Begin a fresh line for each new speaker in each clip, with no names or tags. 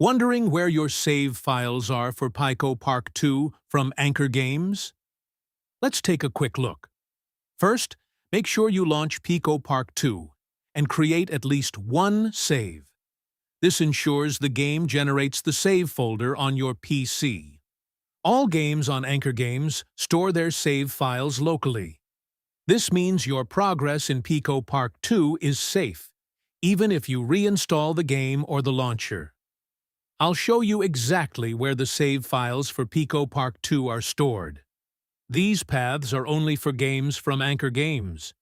Wondering where your save files are for PICO Park 2 from AnkerGames? Let's take a quick look. First, make sure you launch PICO Park 2 and create at least one save. This ensures the game generates the save folder on your PC. All games on AnkerGames store their save files locally. This means your progress in PICO Park 2 is safe, even if you reinstall the game or the launcher. I'll show you exactly where the save files for PICO Park 2 are stored. These paths are only for games from AnkerGames.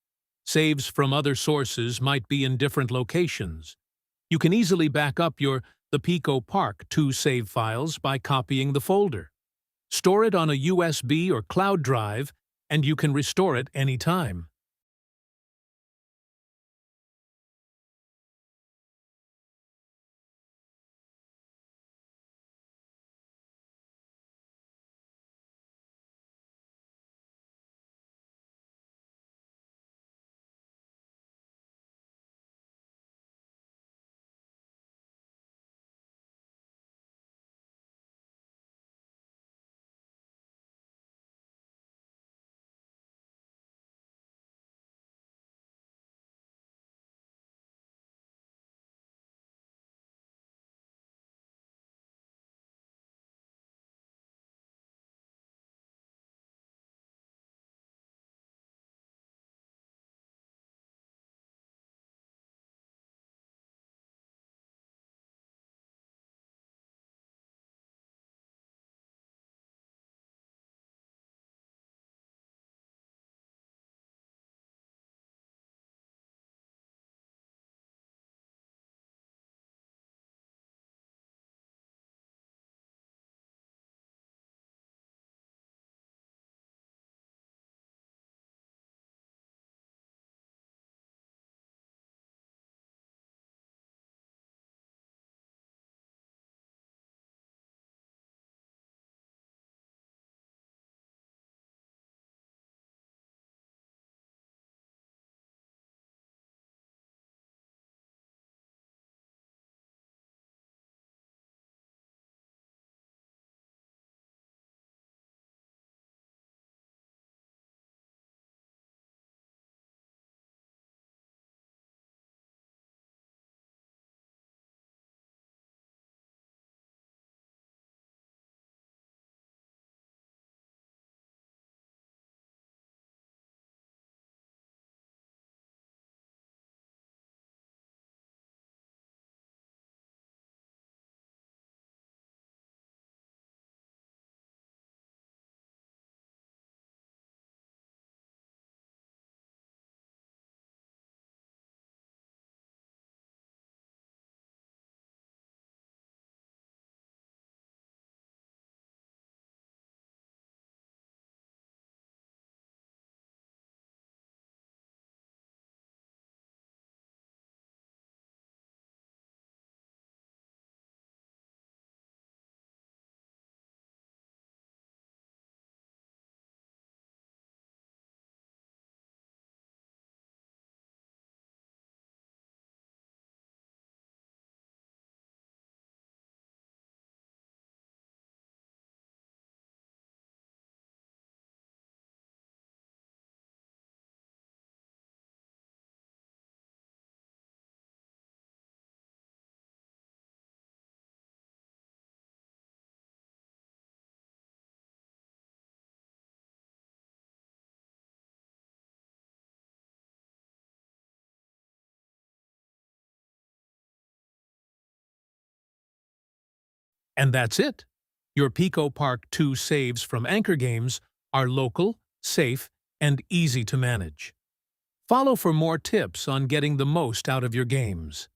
Saves from other sources might be in different locations. You can easily back up the PICO Park 2 save files by copying the folder. Store it on a USB or cloud drive, and you can restore it anytime. And that's it. Your PICO Park 2 saves from AnkerGames are local, safe, and easy to manage. Follow for more tips on getting the most out of your games.